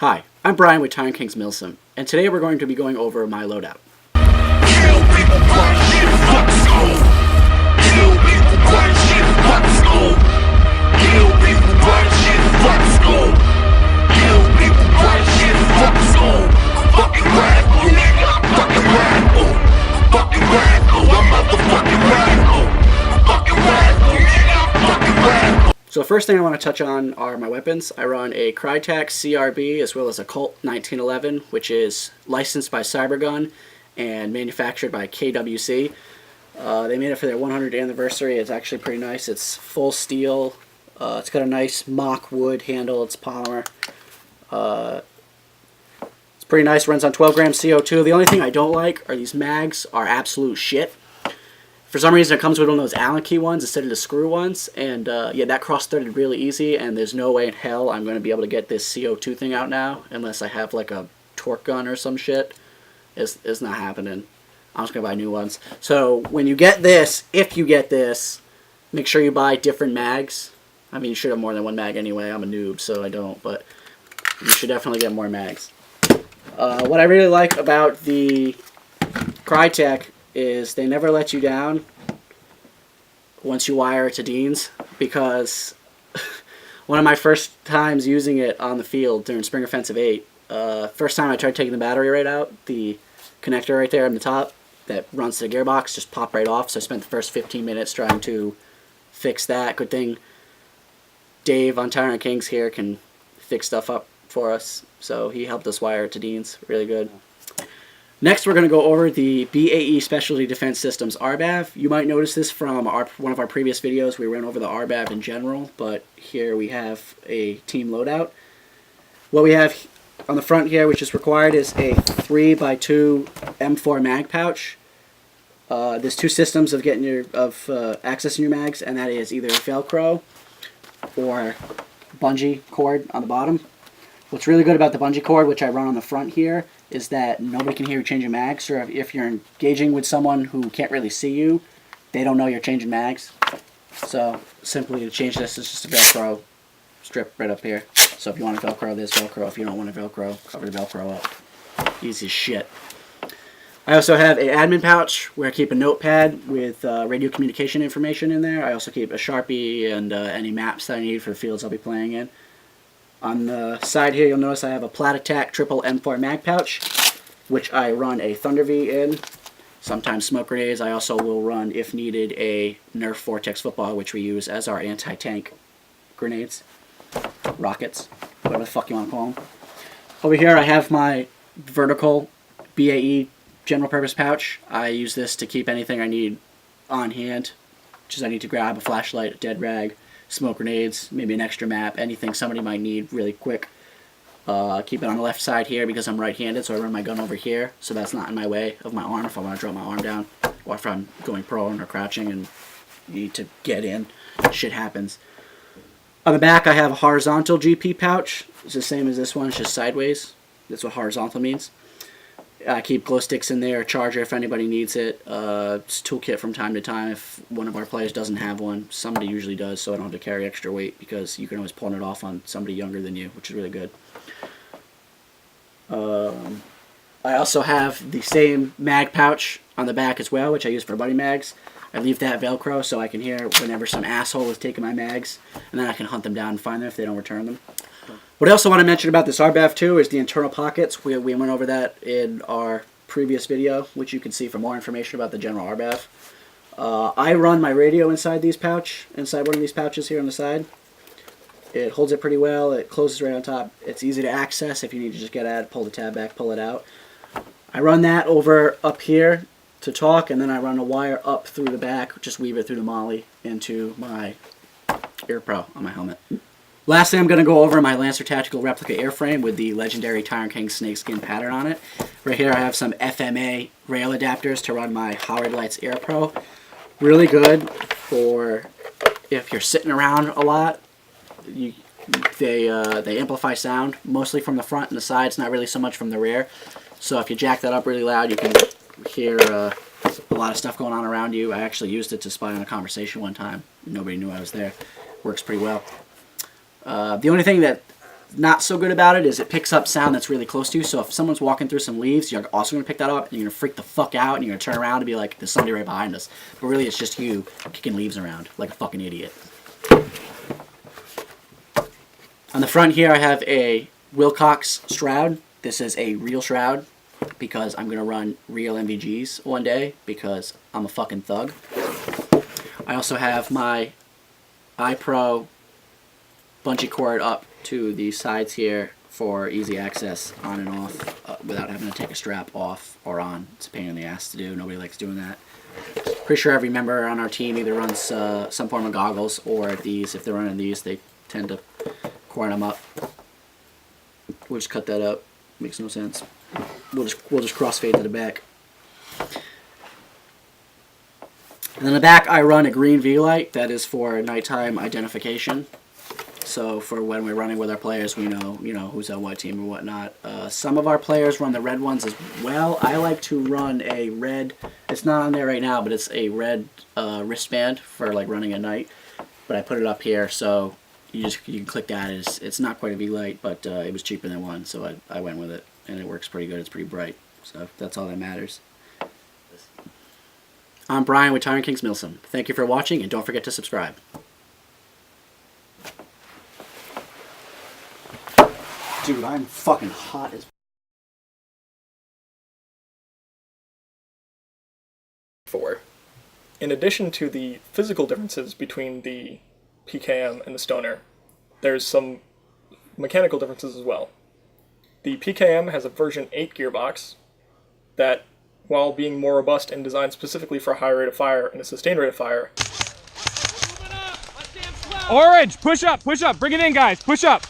Hi, I'm Brian with Tyrant Milsim, and today we're going to be going over my loadout. So the first thing I want to touch on are my weapons. I run a Krytac CRB as well as a Colt 1911, which is licensed by Cybergun and manufactured by KWC. They made it for their 100th anniversary. It's actually pretty nice. It's full steel. It's got a nice mock wood handle. It's polymer. It's pretty nice. Runs on 12 grams CO2. The only thing I don't like are these mags are absolute shit. For some reason, it comes with one of those Allen key ones instead of the screw ones, and yeah, that cross-threaded really easy, and there's no way in hell I'm going to be able to get this CO2 thing out now, unless I have like a torque gun or some shit. It's not happening. I'm just going to buy new ones. So when you get this, if you get this, make sure you buy different mags. I mean, you should have more than one mag anyway. I'm a noob, so I don't, but you should definitely get more mags. What I really like about the Krytac is they never let you down once you wire it to Dean's, because one of my first times using it on the field during Spring Offensive 8, first time I tried taking the battery right out, the connector right there on the top that runs to the gearbox just popped right off, so I spent the first 15 minutes trying to fix that. Good thing Dave on Tyrant Kings here can fix stuff up for us, so he helped us wire it to Dean's. Really good. Next, we're going to go over the BAE Specialty Defense Systems RBAV. You might notice this from one of our previous videos. We went over the RBAV in general, but here we have a team loadout. What we have on the front here, which is required, is a 3x2 M4 mag pouch. There's two systems of accessing your mags, and that is either Velcro or bungee cord on the bottom. What's really good about the bungee cord, which I run on the front here, is that nobody can hear you changing mags, or if you're engaging with someone who can't really see you, they don't know you're changing mags. So simply to change this is just a Velcro strip right up here. So if you want to Velcro this, Velcro. If you don't want to Velcro, cover the Velcro up. Easy as shit. I also have an admin pouch where I keep a notepad with radio communication information in there. I also keep a Sharpie and any maps that I need for the fields I'll be playing in. On the side here, you'll notice I have a Plat Attack triple M4 mag pouch, which I run a Thunder V in. Sometimes smoke grenades. I also will run, if needed, a Nerf Vortex football, which we use as our anti-tank grenades. Rockets. Whatever the fuck you want to call them. Over here, I have my vertical BAE general purpose pouch. I use this to keep anything I need on hand. Just I need to grab a flashlight, a dead rag, smoke grenades, maybe an extra map, anything somebody might need really quick. Keep it on the left side here because I'm right-handed, so I run my gun over here, so that's not in my way of my arm if I want to drop my arm down, or if I'm going prone or crouching and need to get in. Shit happens. On the back, I have a horizontal GP pouch. It's the same as this one, it's just sideways. That's what horizontal means. I keep glow sticks in there, a charger if anybody needs it. It's a toolkit from time to time if one of our players doesn't have one. Somebody usually does, so I don't have to carry extra weight because you can always pawn it off on somebody younger than you, which is really good. I also have the same mag pouch on the back as well, which I use for buddy mags. I leave that Velcro so I can hear whenever some asshole is taking my mags, and then I can hunt them down and find them if they don't return them. What I also want to mention about this RBAV too is the internal pockets. We went over that in our previous video, which you can see for more information about the general RBAV. I run my radio inside one of these pouches here on the side. It holds it pretty well. It closes right on top. It's easy to access if you need to just get at it, pull the tab back, pull it out. I run that over up here to talk, and then I run a wire up through the back, just weave it through the molly into my Ear Pro on my helmet. Lastly, I'm going to go over my Lancer Tactical Replica airframe with the legendary Tyrant King snakeskin pattern on it. Right here I have some FMA rail adapters to run my Howard Lights Air Pro. Really good for if you're sitting around a lot. They amplify sound, mostly from the front and the sides, not really so much from the rear. So if you jack that up really loud, you can hear a lot of stuff going on around you. I actually used it to spy on a conversation one time. Nobody knew I was there. Works pretty well. The only thing that not so good about it is it picks up sound that's really close to you. So if someone's walking through some leaves, you're also going to pick that up, and you're going to freak the fuck out, and you're going to turn around and be like, there's somebody right behind us. But really, it's just you kicking leaves around like a fucking idiot. On the front here, I have a Wilcox Shroud. This is a real shroud because I'm going to run real MVGs one day because I'm a fucking thug. I also have my iPro bungee cord up to the sides here for easy access on and off without having to take a strap off or on. It's a pain in the ass to do. Nobody likes doing that. Pretty sure every member on our team either runs some form of goggles or these. If they're running these, they tend to cord them up. We'll just cut that up. Makes no sense. We'll just crossfade to the back. And in the back, I run a green V-light. That is for nighttime identification. So for when we're running with our players, we know, who's on what team or whatnot. Some of our players run the red ones as well. I like to run a red. It's not on there right now, but it's a red wristband for like running at night. But I put it up here, so you can click that. It's not quite a V-light, but it was cheaper than one, so I went with it, and it works pretty good. It's pretty bright, so that's all that matters. I'm Brian with Tyrant Kings Milsim. Thank you for watching, and don't forget to subscribe. Dude, I'm fucking hot as... In addition to the physical differences between the PKM and the Stoner, there's some mechanical differences as well. The PKM has a version 8 gearbox that, while being more robust and designed specifically for a high rate of fire and a sustained rate of fire... Orange, push up, bring it in guys, push up.